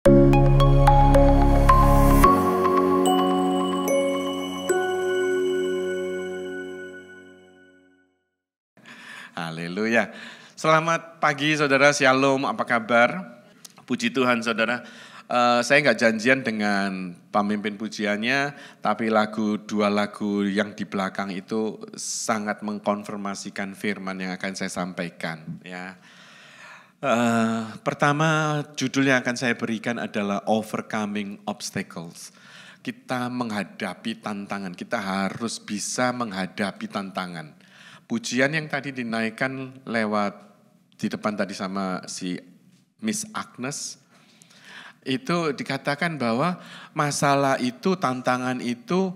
Haleluya. Selamat pagi saudara, shalom, apa kabar? Puji Tuhan saudara. Saya nggak janjian dengan pemimpin pujiannya, tapi dua lagu yang di belakang itu sangat mengkonfirmasikan firman yang akan saya sampaikan. Ya. Pertama judul yang akan saya berikan adalah Overcoming Obstacles. Kita menghadapi tantangan, kita harus bisa menghadapi tantangan. Pujian yang tadi dinaikkan lewat di depan tadi sama si Miss Agnes, itu dikatakan bahwa masalah itu, tantangan itu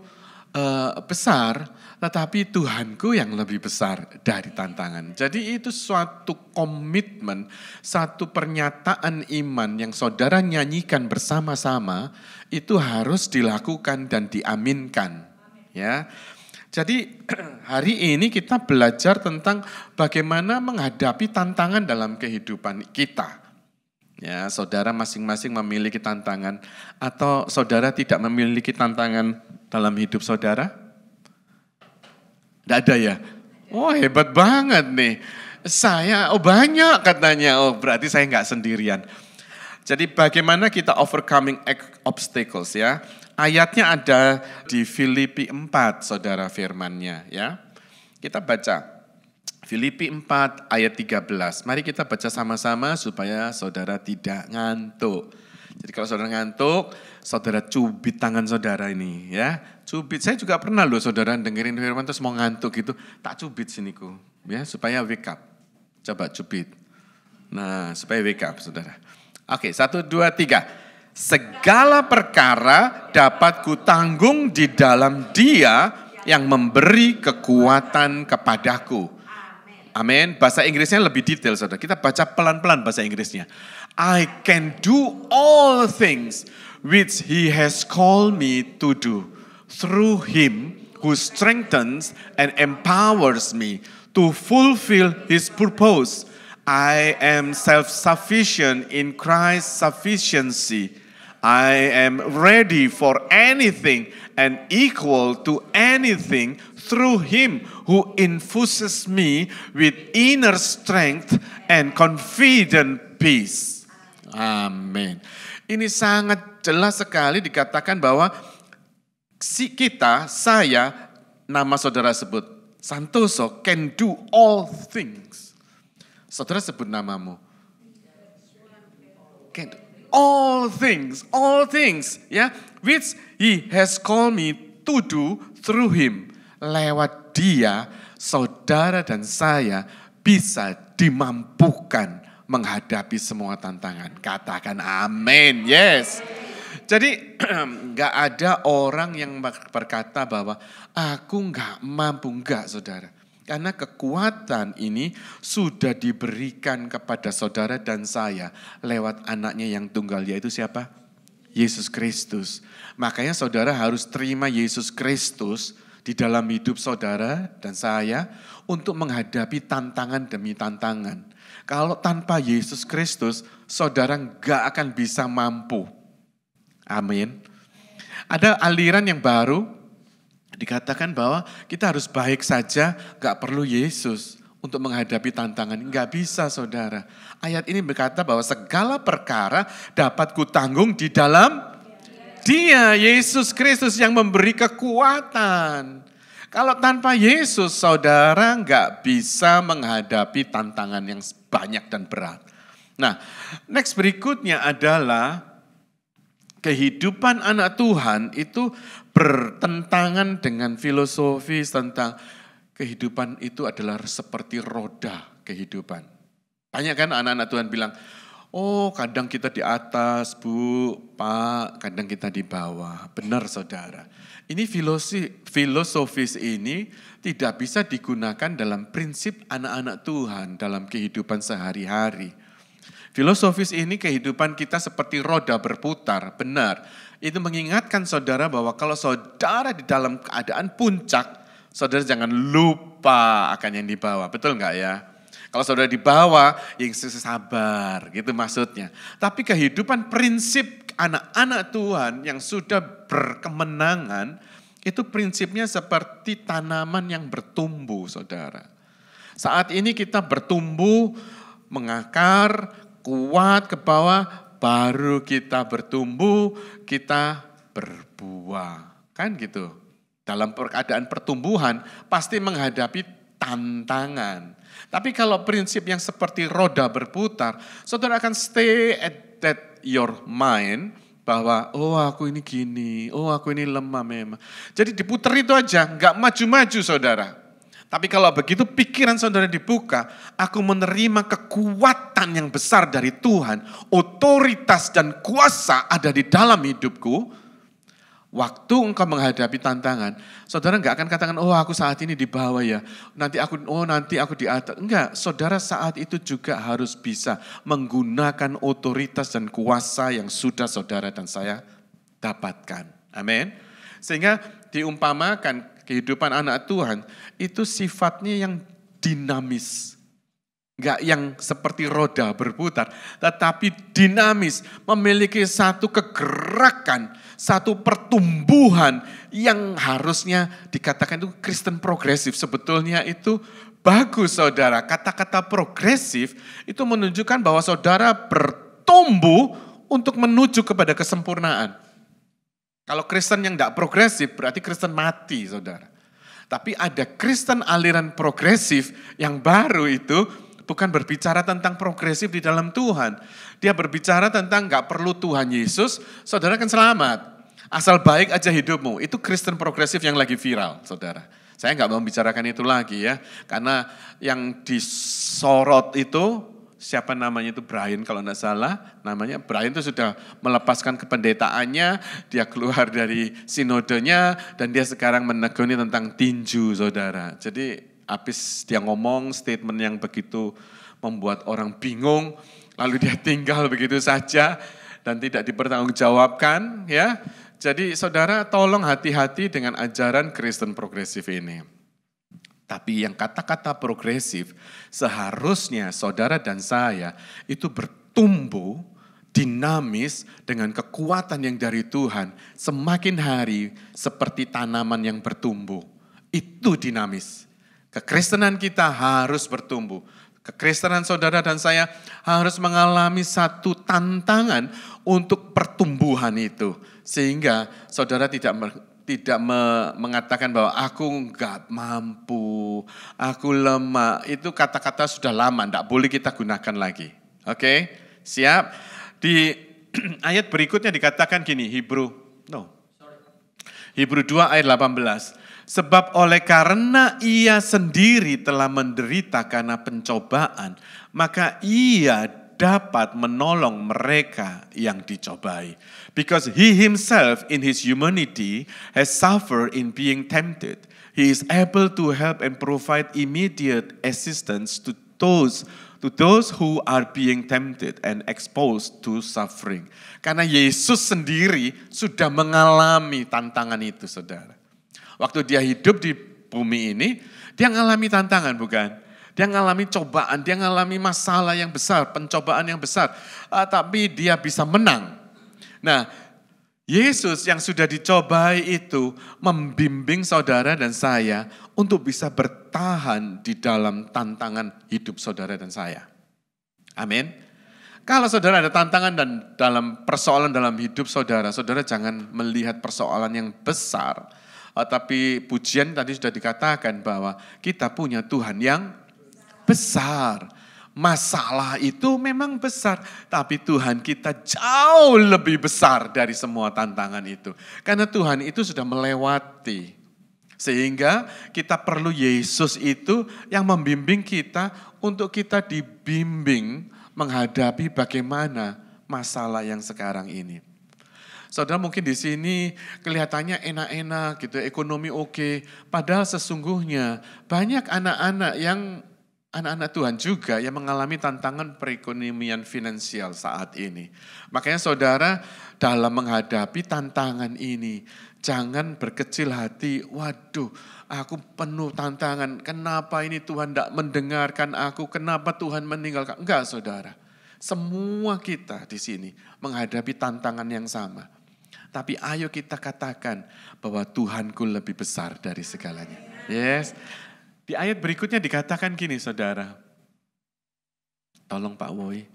besar, tetapi Tuhanku yang lebih besar dari tantangan. Jadi itu suatu komitmen, satu pernyataan iman yang saudara nyanyikan bersama-sama, itu harus dilakukan dan diaminkan. Ya. Jadi hari ini kita belajar tentang bagaimana menghadapi tantangan dalam kehidupan kita. Ya, saudara masing-masing memiliki tantangan atau saudara tidak memiliki tantangan dalam hidup saudara? Tidak ada ya? Oh hebat banget nih. Saya, banyak katanya. Oh berarti saya nggak sendirian. Jadi bagaimana kita overcoming obstacles ya? Ayatnya ada di Filipi 4, saudara firmannya ya. Kita baca Filipi 4 ayat 13. Mari kita baca sama-sama supaya saudara tidak ngantuk. Jadi kalau saudara ngantuk, saudara cubit tangan saudara ini ya. Cubit, saya juga pernah loh saudara dengerin firman terus mau ngantuk gitu. Tak cubit siniku ya supaya wake up. Coba cubit. Nah supaya wake up saudara. Oke 1, 2, 3. Segala perkara dapat kutanggung di dalam Dia yang memberi kekuatan kepadaku. Amin. Bahasa Inggrisnya lebih detail, saudara. Kita baca pelan-pelan bahasa Inggrisnya. I can do all things which He has called me to do through Him who strengthens and empowers me to fulfill His purpose. I am self-sufficient in Christ's sufficiency. I am ready for anything and equal to anything through Him who infuses me with inner strength and confident peace. Amin. Ini sangat jelas sekali dikatakan bahwa saya, nama saudara sebut, Santoso, can do all things. Saudara sebut namamu. Can do all things, ya, which He has called me to do through Him. Lewat Dia, saudara dan saya bisa dimampukan menghadapi semua tantangan. Katakan amin, yes. Jadi gak ada orang yang berkata bahwa aku gak mampu, enggak saudara. Karena kekuatan ini sudah diberikan kepada saudara dan saya lewat anaknya yang tunggal, yaitu siapa? Yesus Kristus. Makanya saudara harus terima Yesus Kristus di dalam hidup saudara dan saya untuk menghadapi tantangan demi tantangan. Kalau tanpa Yesus Kristus, saudara gak akan bisa mampu. Amin. Ada aliran yang baru, dikatakan bahwa kita harus baik saja, gak perlu Yesus untuk menghadapi tantangan. Gak bisa saudara. Ayat ini berkata bahwa segala perkara dapat kutanggung di dalam Dia, Yesus Kristus yang memberi kekuatan. Kalau tanpa Yesus, saudara gak bisa menghadapi tantangan yang banyak dan berat. Nah, next berikutnya adalah kehidupan anak Tuhan itu bertentangan dengan filosofis tentang kehidupan itu adalah seperti roda kehidupan. Banyak kan anak-anak Tuhan bilang, oh kadang kita di atas Bu, Pak, kadang kita di bawah. Benar saudara. Ini filosofis ini tidak bisa digunakan dalam prinsip anak-anak Tuhan dalam kehidupan sehari-hari. Filosofis ini kehidupan kita seperti roda berputar, benar. Itu mengingatkan saudara bahwa kalau saudara di dalam keadaan puncak, saudara jangan lupa akan yang di bawah, betul enggak ya? Kalau saudara di bawah, yang sabar, gitu maksudnya. Tapi kehidupan prinsip anak-anak Tuhan yang sudah berkemenangan, itu prinsipnya seperti tanaman yang bertumbuh, saudara. Saat ini kita bertumbuh, mengakar, kuat ke bawah, baru kita bertumbuh, kita berbuah. Kan gitu. Dalam keadaan pertumbuhan, pasti menghadapi tantangan. Tapi kalau prinsip yang seperti roda berputar, saudara akan stay at that your mind, bahwa oh aku ini gini, oh aku ini lemah memang. Jadi diputar itu aja, nggak maju-maju saudara. Tapi kalau begitu pikiran saudara dibuka, aku menerima kekuatan yang besar dari Tuhan, otoritas dan kuasa ada di dalam hidupku. Waktu engkau menghadapi tantangan, saudara nggak akan katakan, oh aku saat ini di bawah ya, nanti aku di atas. Enggak, saudara saat itu juga harus bisa menggunakan otoritas dan kuasa yang sudah saudara dan saya dapatkan. Amin. Sehingga diumpamakan kehidupan anak Tuhan itu sifatnya yang dinamis. Enggak yang seperti roda berputar, tetapi dinamis, memiliki satu kegerakan, satu pertumbuhan yang harusnya dikatakan itu Kristen progresif. Sebetulnya itu bagus saudara, kata-kata progresif itu menunjukkan bahwa saudara bertumbuh untuk menuju kepada kesempurnaan. Kalau Kristen yang tidak progresif berarti Kristen mati saudara. Tapi ada Kristen aliran progresif yang baru itu bukan berbicara tentang progresif di dalam Tuhan. Dia berbicara tentang gak perlu Tuhan Yesus, saudara akan selamat. Asal baik aja hidupmu. Itu Kristen progresif yang lagi viral, saudara. Saya gak mau membicarakan itu lagi ya. Karena yang disorot itu, siapa namanya itu Brian kalau tidak salah. Namanya Brian itu sudah melepaskan kependetaannya, dia keluar dari sinodenya, dan dia sekarang meneguni tentang tinju, saudara. Jadi habis dia ngomong statement yang begitu membuat orang bingung, lalu dia tinggal begitu saja dan tidak dipertanggungjawabkan ya. Jadi saudara tolong hati-hati dengan ajaran Kristen progresif ini. Tapi yang kata-kata progresif seharusnya saudara dan saya itu bertumbuh dinamis dengan kekuatan yang dari Tuhan. Semakin hari seperti tanaman yang bertumbuh. Itu dinamis. Kekristenan kita harus bertumbuh. Kekristenan saudara dan saya harus mengalami satu tantangan untuk pertumbuhan itu. Sehingga saudara tidak mengatakan bahwa aku enggak mampu, aku lemah. Itu kata-kata sudah lama, enggak boleh kita gunakan lagi. Oke, siap? Di ayat berikutnya dikatakan gini, Hebrew 2 ayat 18. Sebab oleh karena ia sendiri telah menderita karena pencobaan, maka ia dapat menolong mereka yang dicobai. Because he himself in his humanity has suffered in being tempted. He is able to help and provide immediate assistance to those who are being tempted and exposed to suffering. Karena Yesus sendiri sudah mengalami tantangan itu, saudara. Waktu dia hidup di bumi ini, dia mengalami tantangan bukan? Dia mengalami cobaan, dia mengalami masalah yang besar, pencobaan yang besar. Tapi dia bisa menang. Nah, Yesus yang sudah dicobai itu membimbing saudara dan saya untuk bisa bertahan di dalam tantangan hidup saudara dan saya. Amin. Kalau saudara ada tantangan dan dalam persoalan dalam hidup saudara, saudara jangan melihat persoalan yang besar. Tapi pujian tadi sudah dikatakan bahwa kita punya Tuhan yang besar. Masalah itu memang besar, tapi Tuhan kita jauh lebih besar dari semua tantangan itu. Karena Tuhan itu sudah melewati. Sehingga kita perlu Yesus itu yang membimbing kita untuk kita dibimbing menghadapi bagaimana masalah yang sekarang ini. Saudara mungkin di sini kelihatannya enak-enak gitu, ekonomi oke. Padahal sesungguhnya banyak anak-anak Tuhan juga yang mengalami tantangan perekonomian finansial saat ini. Makanya saudara dalam menghadapi tantangan ini, jangan berkecil hati, waduh aku penuh tantangan, kenapa ini Tuhan tidak mendengarkan aku, kenapa Tuhan meninggalkan. Enggak saudara, Semua kita di sini menghadapi tantangan yang sama. Tapi ayo kita katakan bahwa Tuhanku lebih besar dari segalanya. Yes. Di ayat berikutnya dikatakan gini saudara. Tolong Pak Woi.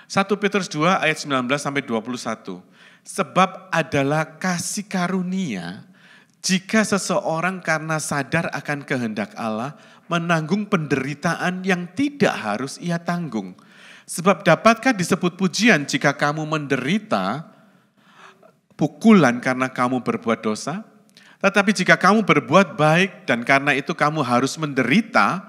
1 Petrus 2 ayat 19 sampai 21. Sebab adalah kasih karunia jika seseorang karena sadar akan kehendak Allah menanggung penderitaan yang tidak harus ia tanggung. Sebab dapatkah disebut pujian jika kamu menderita pukulan karena kamu berbuat dosa? Tetapi jika kamu berbuat baik dan karena itu kamu harus menderita,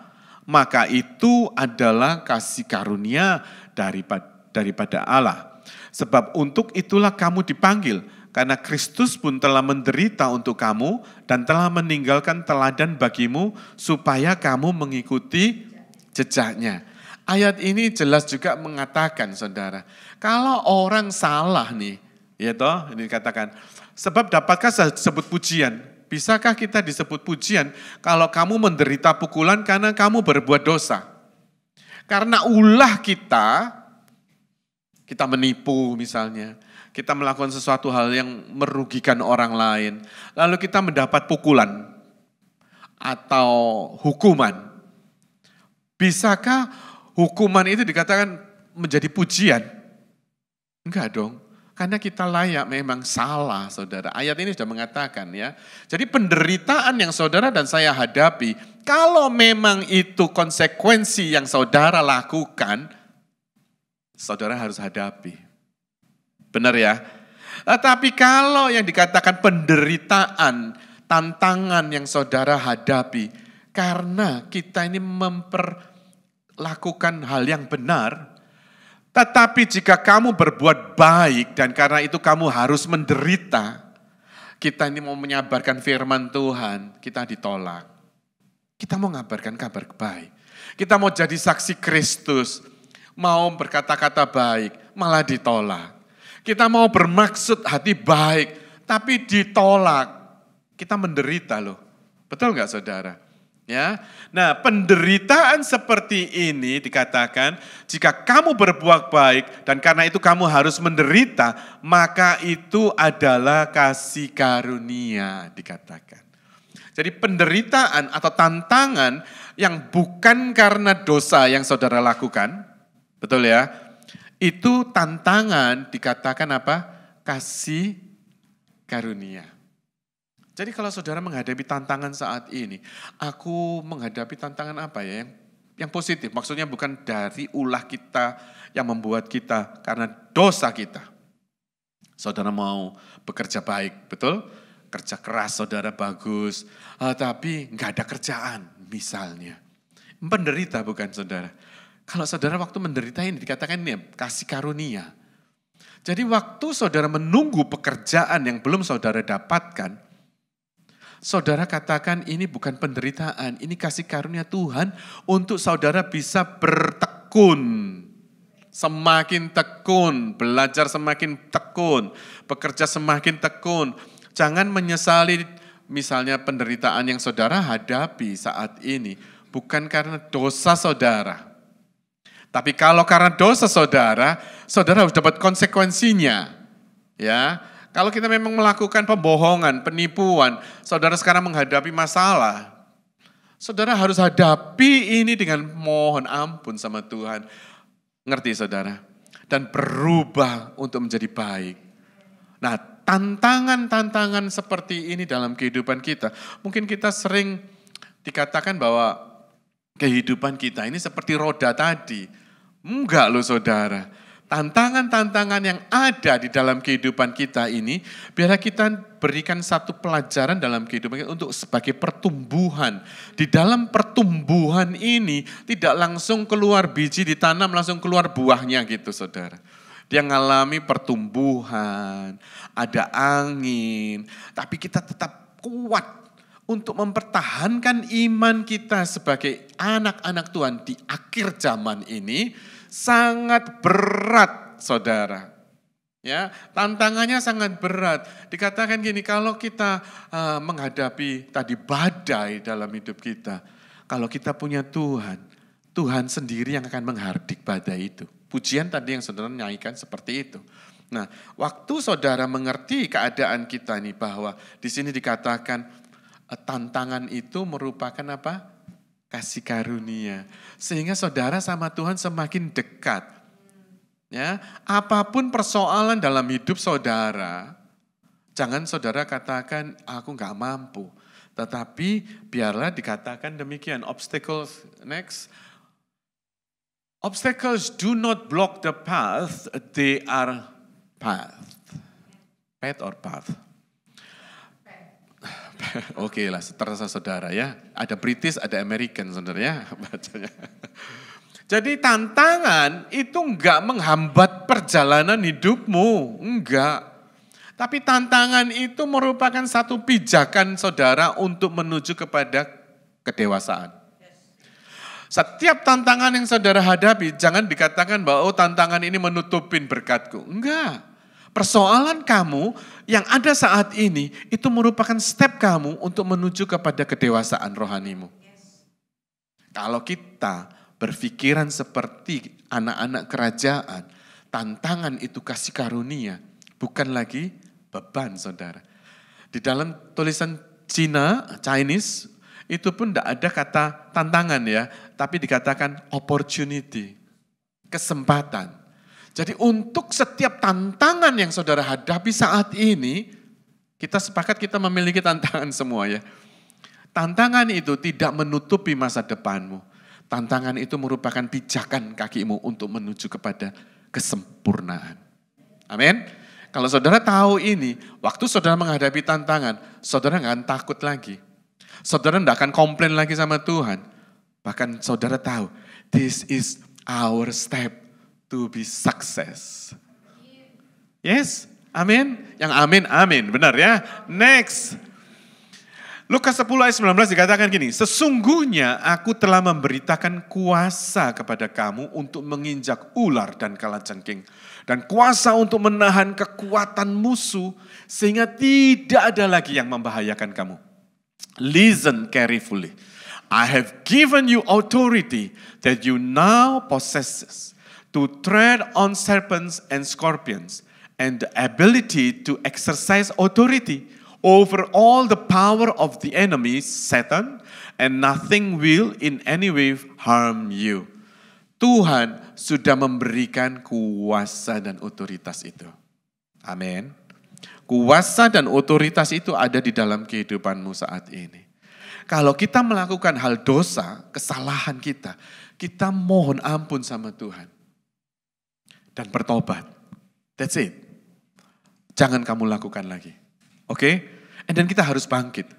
maka itu adalah kasih karunia daripada Allah. Sebab untuk itulah kamu dipanggil, karena Kristus pun telah menderita untuk kamu dan telah meninggalkan teladan bagimu supaya kamu mengikuti jejaknya. Ayat ini jelas juga mengatakan saudara, kalau orang salah nih, ya toh, ini dikatakan, sebab dapatkah disebut pujian? Bisakah kita disebut pujian kalau kamu menderita pukulan karena kamu berbuat dosa? Karena ulah kita menipu misalnya, kita melakukan sesuatu hal yang merugikan orang lain, lalu kita mendapat pukulan atau hukuman. Bisakah hukuman itu dikatakan menjadi pujian? Enggak dong, karena kita layak memang salah saudara. Ayat ini sudah mengatakan ya. Jadi penderitaan yang saudara dan saya hadapi, kalau memang itu konsekuensi yang saudara lakukan, saudara harus hadapi. Benar ya? Tapi kalau yang dikatakan penderitaan, tantangan yang saudara hadapi, karena kita ini memperlakukan hal yang benar, tetapi jika kamu berbuat baik dan karena itu kamu harus menderita, kita ini mau menyabarkan firman Tuhan, kita ditolak. Kita mau mengabarkan kabar baik. Kita mau jadi saksi Kristus, mau berkata-kata baik, malah ditolak. Kita mau bermaksud hati baik, tapi ditolak. Kita menderita loh. Betul nggak saudara? Ya. Nah, penderitaan seperti ini dikatakan, jika kamu berbuat baik dan karena itu kamu harus menderita, maka itu adalah kasih karunia dikatakan. Jadi penderitaan atau tantangan yang bukan karena dosa yang saudara lakukan, betul ya? Itu tantangan dikatakan apa? Kasih karunia. Jadi kalau saudara menghadapi tantangan saat ini, aku menghadapi tantangan apa ya? Yang positif, maksudnya bukan dari ulah kita yang membuat kita karena dosa kita. Saudara mau bekerja baik, betul? Kerja keras saudara bagus, tapi nggak ada kerjaan misalnya. Menderita bukan saudara? Kalau saudara waktu menderita ini dikatakan ini kasih karunia. Jadi waktu saudara menunggu pekerjaan yang belum saudara dapatkan, saudara katakan ini bukan penderitaan, ini kasih karunia Tuhan untuk saudara bisa bertekun. Semakin tekun, belajar semakin tekun, bekerja semakin tekun. Jangan menyesali misalnya penderitaan yang saudara hadapi saat ini, bukan karena dosa saudara. Tapi kalau karena dosa saudara, saudara harus dapat konsekuensinya. Ya, kalau kita memang melakukan pembohongan, penipuan, saudara sekarang menghadapi masalah, saudara harus hadapi ini dengan mohon ampun sama Tuhan. Ngerti saudara? Dan berubah untuk menjadi baik. Nah, tantangan-tantangan seperti ini dalam kehidupan kita, mungkin kita sering dikatakan bahwa kehidupan kita ini seperti roda tadi. Enggak loh saudara. Tantangan-tantangan yang ada di dalam kehidupan kita ini, biar kita berikan satu pelajaran dalam kehidupan kita untuk sebagai pertumbuhan. Di dalam pertumbuhan ini tidak langsung keluar biji ditanam, langsung keluar buahnya gitu saudara. Dia mengalami pertumbuhan, ada angin, tapi kita tetap kuat untuk mempertahankan iman kita sebagai anak-anak Tuhan di akhir zaman ini sangat berat, saudara. Ya, tantangannya sangat berat. Dikatakan gini, kalau kita menghadapi tadi badai dalam hidup kita, kalau kita punya Tuhan, Tuhan sendiri yang akan menghardik badai itu. Pujian tadi yang saudara nyanyikan seperti itu. Nah, waktu saudara mengerti keadaan kita nih bahwa di sini dikatakan tantangan itu merupakan apa? Kasih karunia. Sehingga saudara sama Tuhan semakin dekat. Ya, apapun persoalan dalam hidup saudara, jangan saudara katakan aku nggak mampu. Tetapi biarlah dikatakan demikian. Obstacles, next. Obstacles do not block the path, they are path. Path or path? Oke lah, terasa saudara ya. Ada British, ada American saudara ya bacanya. Jadi tantangan itu enggak menghambat perjalanan hidupmu, enggak. Tapi tantangan itu merupakan satu pijakan saudara untuk menuju kepada kedewasaan. Setiap tantangan yang saudara hadapi, jangan dikatakan bahwa tantangan ini menutupin berkatku. Enggak. Persoalan kamu yang ada saat ini, itu merupakan step kamu untuk menuju kepada kedewasaan rohanimu. Kalau kita berpikiran seperti anak-anak kerajaan, tantangan itu kasih karunia, bukan lagi beban saudara. Di dalam tulisan Chinese, itu pun tidak ada kata tantangan ya, tapi dikatakan opportunity, kesempatan. Jadi untuk setiap tantangan yang saudara hadapi saat ini, kita sepakat kita memiliki tantangan semua ya. Tantangan itu tidak menutupi masa depanmu. Tantangan itu merupakan pijakan kakimu untuk menuju kepada kesempurnaan. Amin. Kalau saudara tahu ini, waktu saudara menghadapi tantangan, saudara nggak akan takut lagi. Saudara tidak akan komplain lagi sama Tuhan. Bahkan saudara tahu, this is our step to be success. Yes, amin. Yang amin, amin. Benar ya. Next. Lukas 10 ayat 19 dikatakan gini, sesungguhnya aku telah memberitakan kuasa kepada kamu untuk menginjak ular dan kalajengking. Dan kuasa untuk menahan kekuatan musuh sehingga tidak ada lagi yang membahayakan kamu. Listen carefully. I have given you authority that you now possess to tread on serpents and scorpions and the ability to exercise authority over all the power of the enemy, Satan, and nothing will in any way harm you. Tuhan sudah memberikan kuasa dan otoritas itu. Amin. Kuasa dan otoritas itu ada di dalam kehidupanmu saat ini. Kalau kita melakukan hal dosa, kesalahan kita mohon ampun sama Tuhan. Dan bertobat. That's it. Jangan kamu lakukan lagi. Oke? And then kita harus bangkit.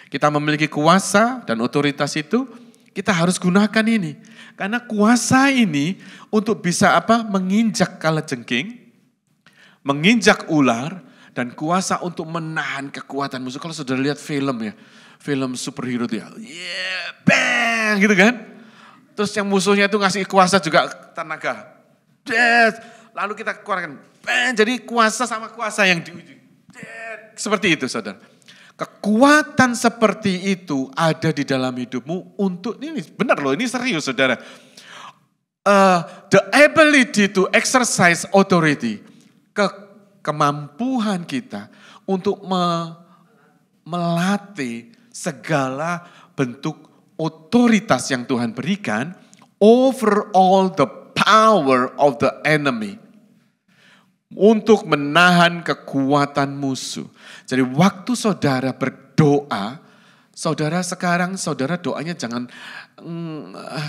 Kita memiliki kuasa dan otoritas itu, kita harus gunakan ini. Karena kuasa ini untuk bisa menginjak kalajengking, menginjak ular, dan kuasa untuk menahan kekuatan musuh. Kalau saudara lihat film ya, film superhero itu ya, yeah, bang gitu kan. Terus yang musuhnya itu ngasih kuasa juga tenaga. Death. Lalu kita keluarkan, bang, jadi kuasa sama kuasa yang di ujung. Seperti itu saudara. Kekuatan seperti itu ada di dalam hidupmu untuk, ini benar loh, ini serius saudara. The ability to exercise authority. Kemampuan kita untuk melatih segala bentuk otoritas yang Tuhan berikan over all the power of the enemy. Untuk menahan kekuatan musuh. Jadi waktu saudara berdoa, saudara sekarang saudara doanya jangan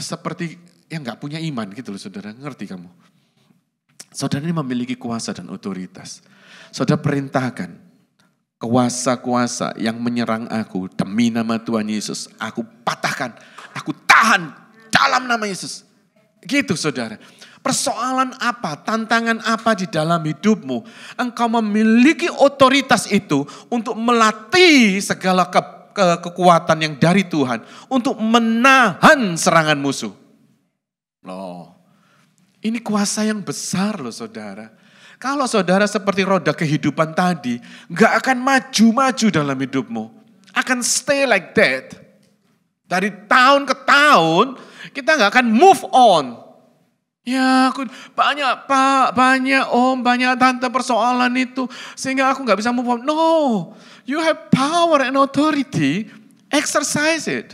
seperti yang gak punya iman gitu loh saudara, ngerti kamu? Saudara ini memiliki kuasa dan otoritas. Saudara perintahkan kuasa-kuasa yang menyerang aku demi nama Tuhan Yesus. Aku patahkan, aku tahan dalam nama Yesus. Gitu saudara. Persoalan apa, tantangan apa di dalam hidupmu, engkau memiliki otoritas itu untuk melatih segala kekuatan yang dari Tuhan, untuk menahan serangan musuh. Loh, ini kuasa yang besar loh saudara. Kalau saudara seperti roda kehidupan tadi, gak akan maju-maju dalam hidupmu. Akan stay like that. Dari tahun ke tahun, kita nggak akan move on. Ya, aku banyak Pak, banyak Om, banyak Tante persoalan itu sehingga aku nggak bisa move on. No, you have power and authority, exercise it.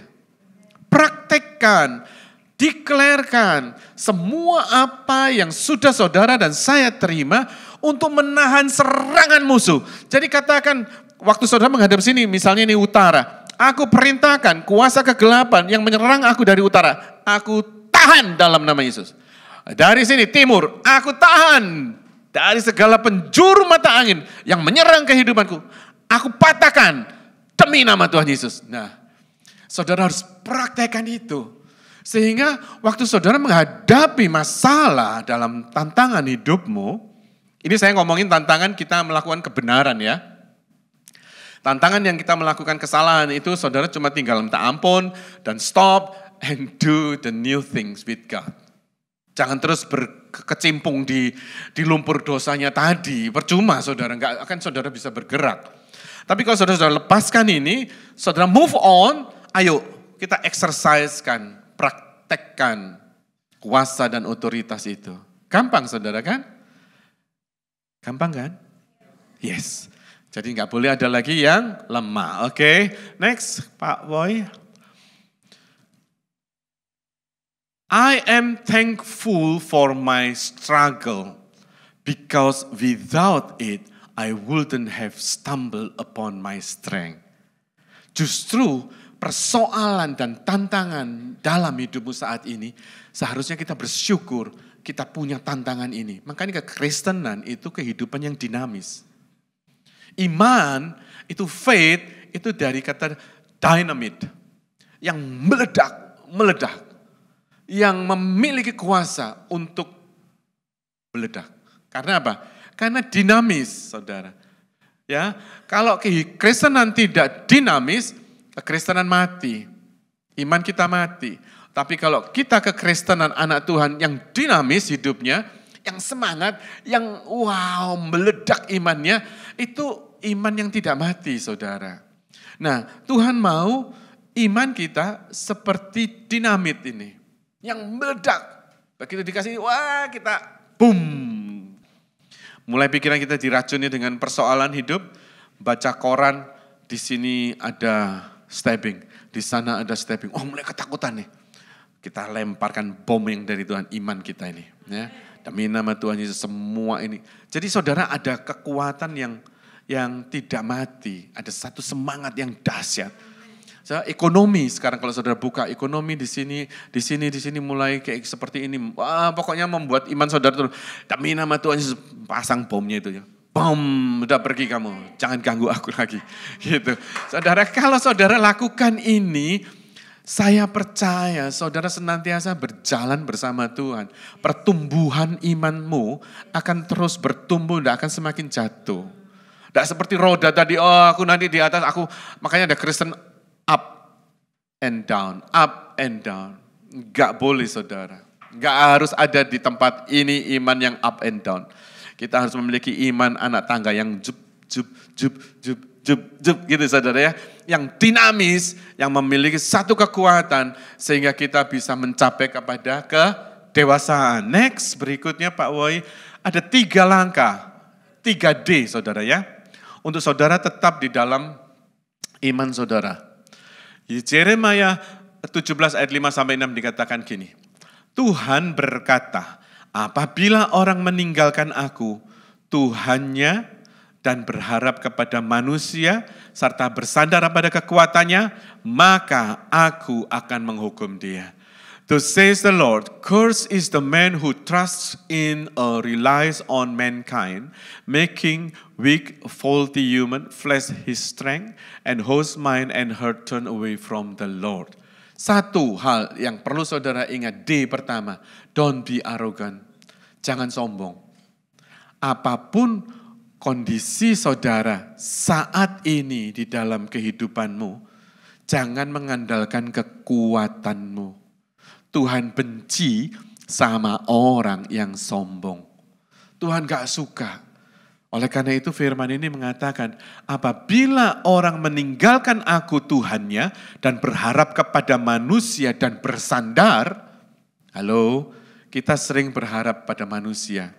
Praktekkan, declarekan semua apa yang sudah saudara dan saya terima untuk menahan serangan musuh. Jadi katakan waktu saudara menghadap sini, misalnya ini utara, aku perintahkan kuasa kegelapan yang menyerang aku dari utara, aku tahan dalam nama Yesus. Dari sini timur, aku tahan dari segala penjuru mata angin yang menyerang kehidupanku. Aku patahkan demi nama Tuhan Yesus. Nah, saudara harus praktekkan itu. Sehingga waktu saudara menghadapi masalah dalam tantangan hidupmu, ini saya ngomongin tantangan kita melakukan kebenaran ya. Tantangan yang kita melakukan kesalahan itu saudara cuma tinggal minta ampun dan stop and do the new things with God. Jangan terus berkecimpung di lumpur dosanya tadi. Percuma saudara, nggak akan saudara bisa bergerak. Tapi kalau saudara sudah lepaskan ini, saudara move on, ayo kita exercise-kan, praktekkan kuasa dan otoritas itu. Gampang saudara kan? Gampang kan? Yes. Jadi nggak boleh ada lagi yang lemah. Oke, next Pak Boy. I am thankful for my struggle because without it I wouldn't have stumbled upon my strength. Justru persoalan dan tantangan dalam hidupmu saat ini seharusnya kita bersyukur kita punya tantangan ini. Makanya kekristenan itu kehidupan yang dinamis. Iman itu faith itu dari kata dynamite yang meledak. Yang memiliki kuasa untuk meledak. Karena apa? Karena dinamis, saudara. Ya, kalau kekristenan tidak dinamis, kekristenan mati. Iman kita mati. Tapi kalau kita kekristenan anak Tuhan yang dinamis hidupnya, yang semangat, yang wow meledak imannya, itu iman yang tidak mati, saudara. Nah, Tuhan mau iman kita seperti dinamit ini. Yang meledak. Begitu dikasih, wah kita boom. Mulai pikiran kita diracuni dengan persoalan hidup. Baca koran, di sini ada stabbing. Di sana ada stabbing. Oh mulai ketakutan nih. Kita lemparkan bom yang dari Tuhan, iman kita ini. Ya. Demi nama Tuhan Yesus semua ini. Jadi saudara ada kekuatan yang tidak mati. Ada satu semangat yang dahsyat. Ekonomi sekarang kalau saudara buka ekonomi di sini mulai kayak seperti ini. Wah, pokoknya membuat iman saudara turun. Demi nama Tuhan Yesus pasang bomnya itu ya. Bom, udah pergi kamu. Jangan ganggu aku lagi. Gitu. Saudara, kalau saudara lakukan ini, saya percaya saudara senantiasa berjalan bersama Tuhan. Pertumbuhan imanmu akan terus bertumbuh, tidak akan semakin jatuh. Tidak seperti roda tadi, oh aku nanti di atas, makanya ada Kristen up and down. Enggak boleh saudara. Enggak harus ada di tempat ini iman yang up and down. Kita harus memiliki iman anak tangga yang jup gitu saudara ya. Yang dinamis, yang memiliki satu kekuatan sehingga kita bisa mencapai kepada kedewasaan. Next berikutnya Pak Woi, ada 3 langkah, 3D saudara ya. Untuk saudara tetap di dalam iman saudara. Yeremia 17 ayat 5-6 dikatakan gini. Tuhan berkata, apabila orang meninggalkan aku, Tuhannya dan berharap kepada manusia, serta bersandar pada kekuatannya, maka aku akan menghukum dia. Thus says the Lord, cursed is the man who trusts in or relies on mankind, making weak, faulty human flesh his strength, and whose mind and heart turn away from the Lord. Satu hal yang perlu saudara ingat, D pertama, don't be arrogant. Jangan sombong. Apapun kondisi saudara saat ini di dalam kehidupanmu, jangan mengandalkan kekuatanmu. Tuhan benci sama orang yang sombong. Tuhan gak suka. Oleh karena itu firman ini mengatakan, apabila orang meninggalkan aku Tuhannya dan berharap kepada manusia dan bersandar, Halo, kita sering berharap pada manusia.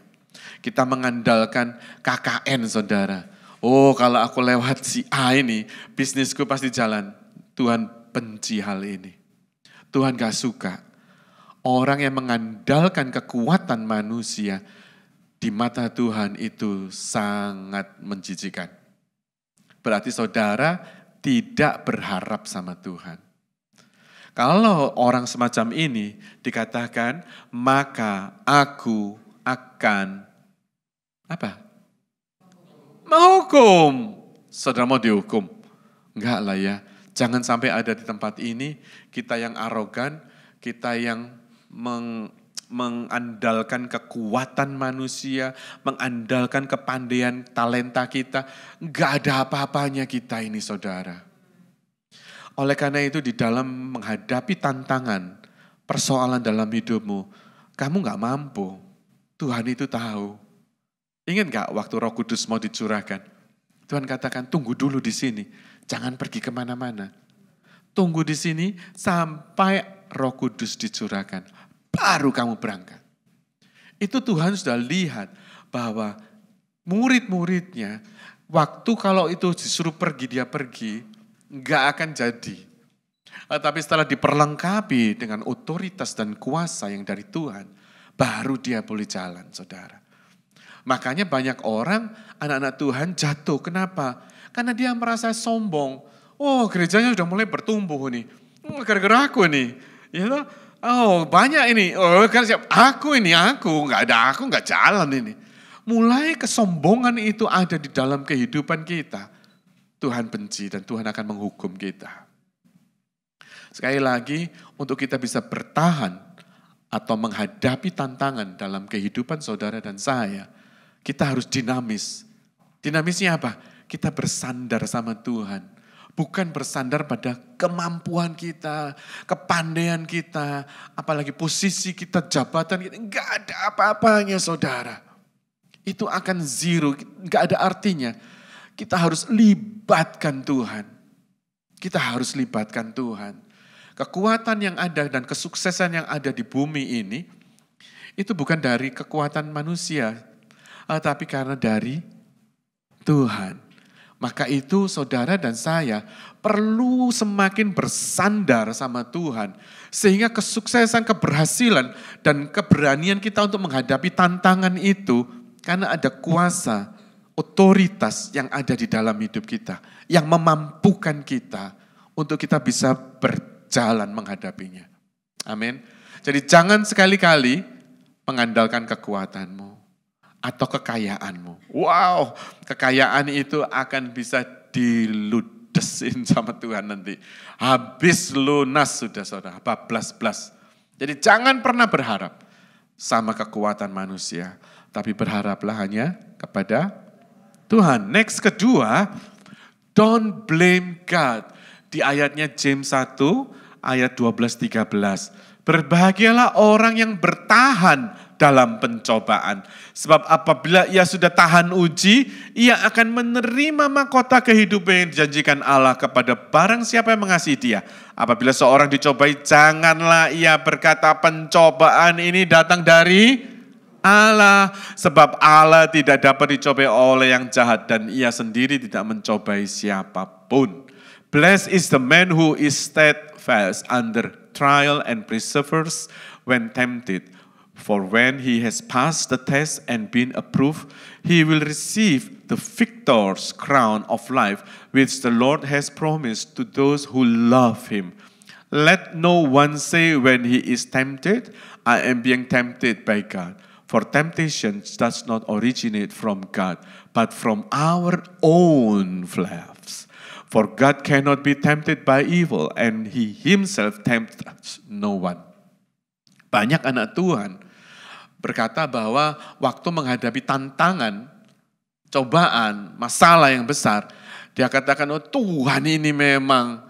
Kita mengandalkan KKN, saudara. Oh, kalau aku lewat si A ini, bisnisku pasti jalan. Tuhan benci hal ini. Tuhan gak suka. Orang yang mengandalkan kekuatan manusia, di mata Tuhan itu sangat menjijikan. Berarti saudara tidak berharap sama Tuhan. Kalau orang semacam ini dikatakan, maka aku akan apa? Menghukum. Saudara mau dihukum? Enggak lah ya. Jangan sampai ada di tempat ini, kita yang arogan, kita yang mengandalkan kekuatan manusia, mengandalkan kepandaian talenta kita. Enggak ada apa-apanya kita ini, saudara. Oleh karena itu di dalam menghadapi tantangan, persoalan dalam hidupmu, kamu gak mampu. Tuhan itu tahu. Ingat gak waktu Roh Kudus mau dicurahkan? Tuhan katakan tunggu dulu di sini, jangan pergi kemana-mana. Tunggu di sini sampai Roh Kudus dicurahkan, baru kamu berangkat. Itu Tuhan sudah lihat bahwa murid-muridnya, waktu kalau itu disuruh pergi, dia pergi, nggak akan jadi. Tapi setelah diperlengkapi dengan otoritas dan kuasa yang dari Tuhan, baru dia boleh jalan, saudara. Makanya banyak orang, anak-anak Tuhan jatuh. Kenapa? Karena dia merasa sombong. Oh, gerejanya sudah mulai bertumbuh nih. Gara-gara aku nih. Ya, oh, banyak ini. Oh, aku nggak jalan ini. Mulai kesombongan itu ada di dalam kehidupan kita. Tuhan benci dan Tuhan akan menghukum kita. Sekali lagi, untuk kita bisa bertahan atau menghadapi tantangan dalam kehidupan saudara dan saya, kita harus dinamis. Dinamisnya apa? Kita bersandar sama Tuhan. Bukan bersandar pada kemampuan kita, kepandaian kita, apalagi posisi kita, jabatan kita. Enggak ada apa-apanya, saudara. Itu akan zero, enggak ada artinya. Kita harus libatkan Tuhan. Kita harus libatkan Tuhan. Kekuatan yang ada dan kesuksesan yang ada di bumi ini, itu bukan dari kekuatan manusia, tapi karena dari Tuhan. Maka itu saudara dan saya perlu semakin bersandar sama Tuhan. Sehingga kesuksesan, keberhasilan, dan keberanian kita untuk menghadapi tantangan itu, karena ada kuasa, otoritas yang ada di dalam hidup kita, yang memampukan kita untuk kita bisa berjalan menghadapinya. Amin. Jadi jangan sekali-kali mengandalkan kekuatanmu atau kekayaanmu. Wow, kekayaan itu akan bisa diludesin sama Tuhan nanti. Habis lunas sudah saudara, bablas-blas. Jadi jangan pernah berharap sama kekuatan manusia, tapi berharaplah hanya kepada Tuhan. Next kedua, don't blame God. Di ayatnya James 1 ayat 12-13. Berbahagialah orang yang bertahan dalam pencobaan. Sebab apabila ia sudah tahan uji, ia akan menerima mahkota kehidupan yang dijanjikan Allah kepada barang siapa yang mengasihi dia. Apabila seorang dicobai, janganlah ia berkata pencobaan ini datang dari Allah, sebab Allah tidak dapat dicobai oleh yang jahat dan ia sendiri tidak mencobai siapapun. Blessed is the man who is steadfast under trial and perseveres when tempted. For when he has passed the test and been approved, he will receive the victor's crown of life, which the Lord has promised to those who love him. Let no one say when he is tempted, I am being tempted by God. For temptation does not originate from God, but from our own flesh. For God cannot be tempted by evil, and he himself tempts no one. Banyak anak Tuhan berkata bahwa waktu menghadapi tantangan, cobaan, masalah yang besar, dia katakan, oh Tuhan ini memang,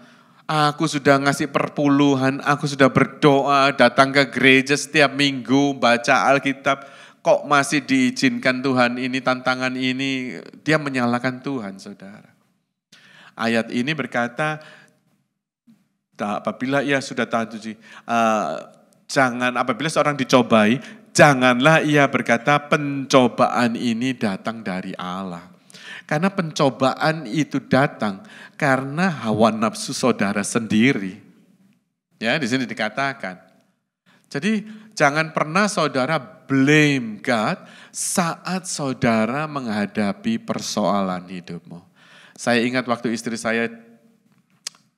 aku sudah ngasih perpuluhan, aku sudah berdoa, datang ke gereja setiap minggu, baca Alkitab, kok masih diizinkan Tuhan ini, tantangan ini, dia menyalahkan Tuhan, saudara. Ayat ini berkata, apabila ia sudah tahan uji, Jangan apabila seorang dicobai, janganlah ia berkata pencobaan ini datang dari Allah. Karena pencobaan itu datang karena hawa nafsu saudara sendiri. Ya, di sini dikatakan. Jadi jangan pernah saudara blame God saat saudara menghadapi persoalan hidupmu. Saya ingat waktu istri saya,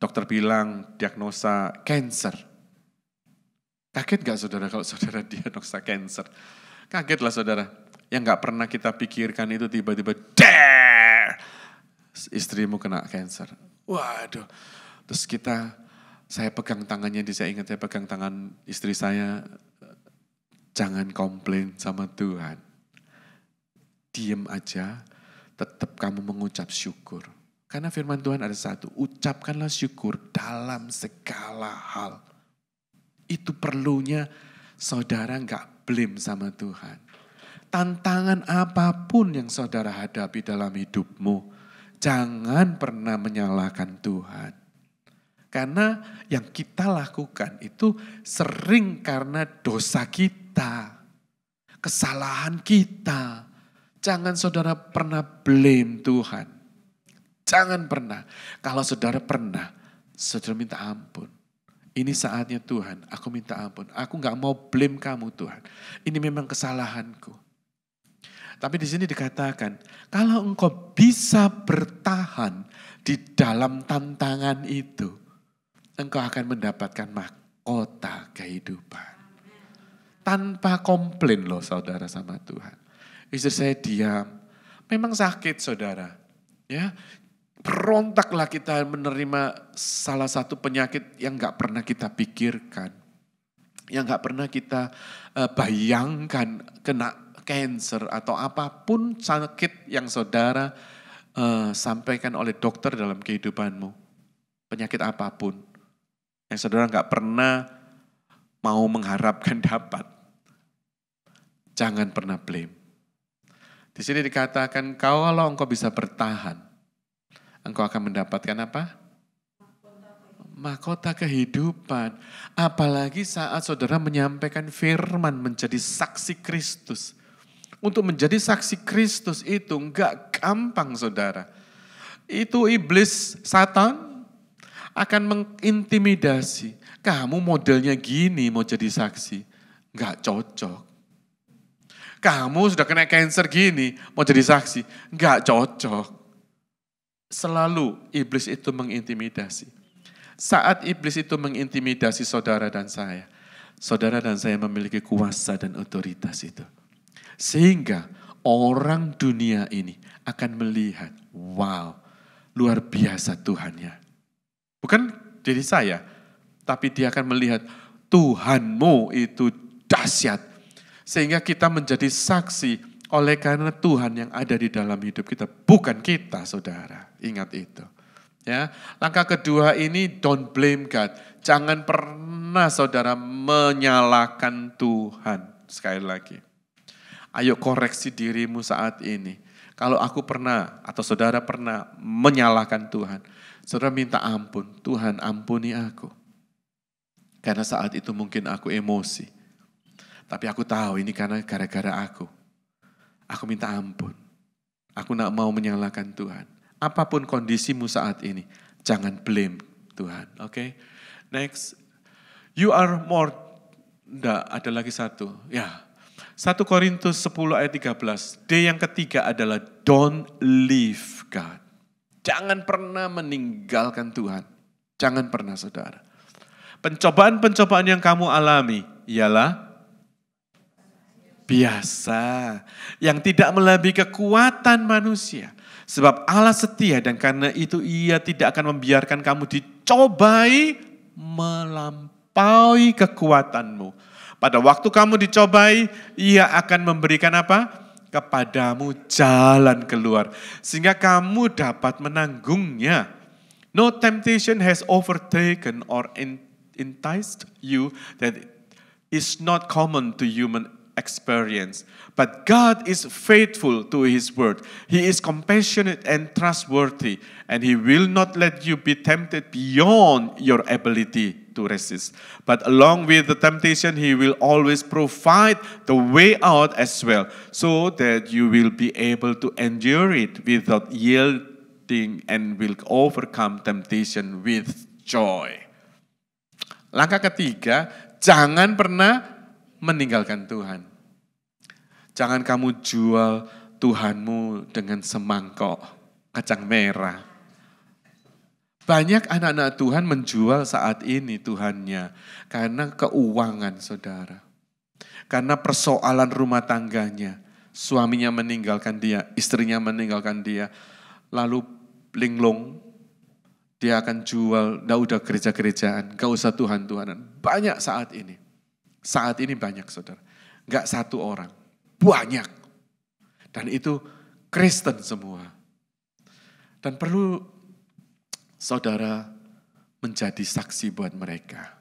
dokter bilang diagnosa cancer. Kaget gak saudara kalau saudara diagnosa cancer? Kagetlah saudara. Yang gak pernah kita pikirkan itu tiba-tiba istrimu kena cancer. Waduh. Terus saya pegang tangannya, saya ingat saya pegang tangan istri saya. Jangan komplain sama Tuhan. Diem aja, tetap kamu mengucap syukur. Karena firman Tuhan ada satu, ucapkanlah syukur dalam segala hal. Itu perlunya saudara gak blame sama Tuhan. Tantangan apapun yang saudara hadapi dalam hidupmu, jangan pernah menyalahkan Tuhan. Karena yang kita lakukan itu sering karena dosa kita, kesalahan kita. Jangan saudara pernah blame Tuhan. Jangan pernah. Kalau saudara pernah, saudara minta ampun. Ini saatnya Tuhan, aku minta ampun. Aku gak mau blame kamu Tuhan. Ini memang kesalahanku. Tapi di sini dikatakan, kalau engkau bisa bertahan di dalam tantangan itu, engkau akan mendapatkan mahkota kehidupan. Tanpa komplain loh saudara sama Tuhan. Istri saya diam, memang sakit saudara. Ya, berontaklah kita menerima salah satu penyakit yang gak pernah kita pikirkan. Yang gak pernah kita bayangkan kena cancer atau apapun sakit yang saudara sampaikan oleh dokter dalam kehidupanmu. Penyakit apapun yang saudara gak pernah mau mengharapkan dapat. Jangan pernah blame. Di sini dikatakan kalau engkau bisa bertahan, engkau akan mendapatkan apa? Mahkota kehidupan. Apalagi saat saudara menyampaikan firman menjadi saksi Kristus. Untuk menjadi saksi Kristus itu enggak gampang saudara. Itu iblis, Satan akan mengintimidasi. Kamu modelnya gini mau jadi saksi. Enggak cocok. Kamu sudah kena cancer gini mau jadi saksi. Enggak cocok. Selalu iblis itu mengintimidasi. Saat iblis itu mengintimidasi saudara dan saya memiliki kuasa dan otoritas itu. Sehingga orang dunia ini akan melihat, wow, luar biasa Tuhannya. Bukan diri saya, tapi dia akan melihat Tuhanmu itu dahsyat. Sehingga kita menjadi saksi oleh karena Tuhan yang ada di dalam hidup kita. Bukan kita saudara, ingat itu. Ya, langkah kedua ini don't blame God. Jangan pernah saudara menyalahkan Tuhan. Sekali lagi. Ayo koreksi dirimu saat ini. Kalau aku pernah atau saudara pernah menyalahkan Tuhan. Saudara minta ampun. Tuhan ampuni aku. Karena saat itu mungkin aku emosi. Tapi aku tahu ini karena gara-gara aku. Aku minta ampun. Aku tidak mau menyalahkan Tuhan. Apapun kondisimu saat ini, jangan blame Tuhan. Oke? Next. You are more. Enggak, ada lagi satu. Ya. 1 Korintus 10 ayat 13. D yang ketiga adalah don't leave God. Jangan pernah meninggalkan Tuhan. Jangan pernah saudara. Pencobaan-pencobaan yang kamu alami ialah biasa. Yang tidak melebihi kekuatan manusia. Sebab Allah setia dan karena itu ia tidak akan membiarkan kamu dicobai melampaui kekuatanmu. Pada waktu kamu dicobai, ia akan memberikan apa? Kepadamu jalan keluar. Sehingga kamu dapat menanggungnya. No temptation has overtaken or enticed you that is not common to human experience. But God is faithful to His word. He is compassionate and trustworthy. And He will not let you be tempted beyond your ability to to resist. But along with the temptation, He will always provide the way out as well, so that you will be able to endure it without yielding and will overcome temptation with joy. Langkah ketiga, jangan pernah meninggalkan Tuhan. Jangan kamu jual Tuhanmu dengan semangkok kacang merah. Banyak anak-anak Tuhan menjual saat ini Tuhannya karena keuangan saudara. Karena persoalan rumah tangganya. Suaminya meninggalkan dia, istrinya meninggalkan dia. Lalu linglung, dia akan jual, nggak udah gereja-gerejaan, nggak usah Tuhan-Tuhanan. Banyak saat ini. Saat ini banyak saudara. Nggak satu orang, banyak. Dan itu Kristen semua. Dan perlu saudara menjadi saksi buat mereka.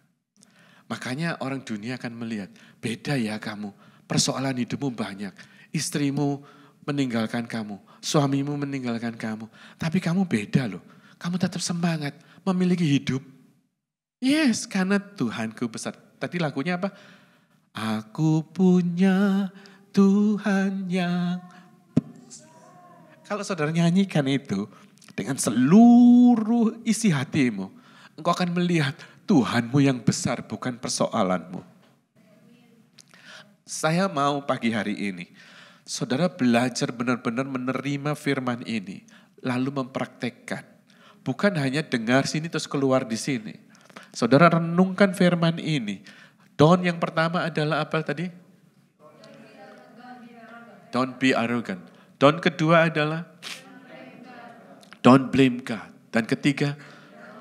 Makanya orang dunia akan melihat, beda ya kamu, persoalan hidupmu banyak. Istrimu meninggalkan kamu, suamimu meninggalkan kamu. Tapi kamu beda loh, kamu tetap semangat, memiliki hidup. Yes, karena Tuhanku besar. Tadi lagunya apa? Aku punya Tuhan yang... Kalau saudara nyanyikan itu dengan seluruh isi hatimu, engkau akan melihat Tuhanmu yang besar, bukan persoalanmu. Saya mau pagi hari ini, saudara belajar benar-benar menerima firman ini, lalu mempraktekkan. Bukan hanya dengar sini terus keluar di sini. Saudara renungkan firman ini. Don't yang pertama adalah apa tadi? Don't be arrogant. Don't kedua adalah don't blame God. Dan ketiga,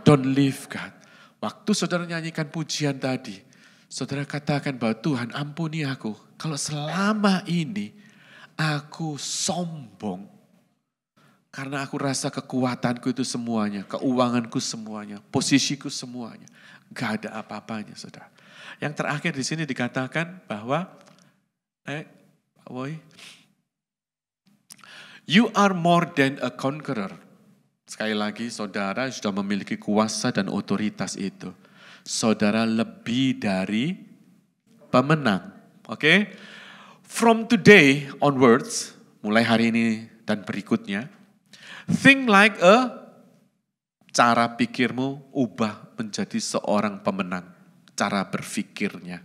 don't leave God. Waktu saudara nyanyikan pujian tadi, saudara katakan bahwa Tuhan ampuni aku. Kalau selama ini aku sombong, karena aku rasa kekuatanku itu semuanya, keuanganku semuanya, posisiku semuanya. Gak ada apa-apanya saudara. Yang terakhir di sini dikatakan bahwa, you are more than a conqueror. Sekali lagi saudara sudah memiliki kuasa dan otoritas itu. Saudara lebih dari pemenang. Oke? From today onwards, mulai hari ini dan berikutnya, think like cara pikirmu ubah menjadi seorang pemenang. Cara berfikirnya.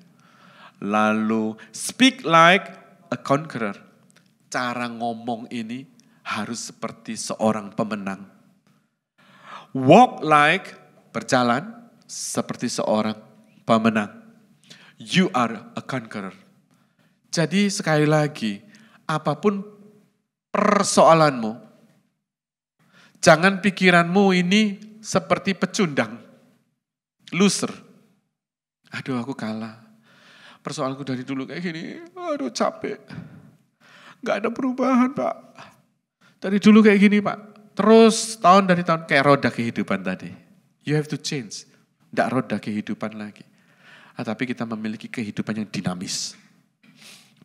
Lalu speak like a conqueror. Cara ngomong ini harus seperti seorang pemenang. Walk like, berjalan seperti seorang pemenang. You are a conqueror. Jadi sekali lagi, apapun persoalanmu, jangan pikiranmu ini seperti pecundang, loser. Aduh aku kalah, persoalanku dari dulu kayak gini, aduh capek. Gak ada perubahan Pak. Dari dulu kayak gini Pak. Terus tahun dari tahun kayak roda kehidupan tadi. You have to change. Gak roda kehidupan lagi. Tapi kita memiliki kehidupan yang dinamis.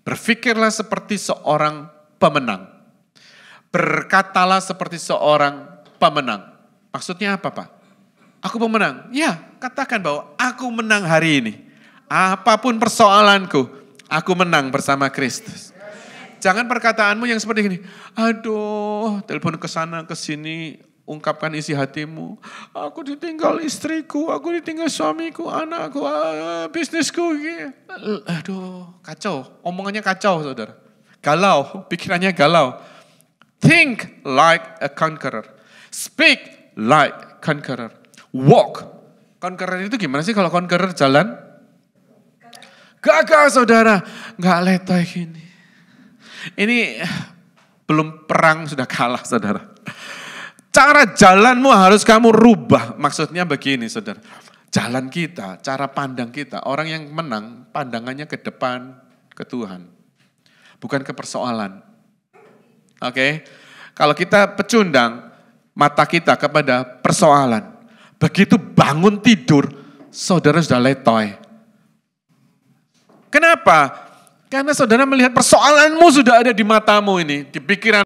Berpikirlah seperti seorang pemenang. Berkatalah seperti seorang pemenang. Maksudnya apa Pak? Aku pemenang. Ya, katakan bahwa aku menang hari ini. Apapun persoalanku, aku menang bersama Kristus. Jangan perkataanmu yang seperti ini. Aduh, telepon ke sana ke sini, ungkapkan isi hatimu. Aku ditinggal istriku, aku ditinggal suamiku, anakku, bisnisku. Aduh, kacau. Omongannya kacau, saudara. Galau, pikirannya galau. Think like a conqueror. Speak like conqueror. Walk. Conqueror itu gimana sih kalau conqueror jalan? Gagal, saudara. Nggak letoy gini. Ini belum perang sudah kalah saudara. Cara jalanmu harus kamu rubah. Maksudnya begini saudara. Jalan kita, cara pandang kita. Orang yang menang pandangannya ke depan, ke Tuhan. Bukan ke persoalan. Oke. Kalau kita pecundang mata kita kepada persoalan. Begitu bangun tidur, saudara sudah letoy. Kenapa? Karena saudara melihat persoalanmu sudah ada di matamu ini, di pikiran.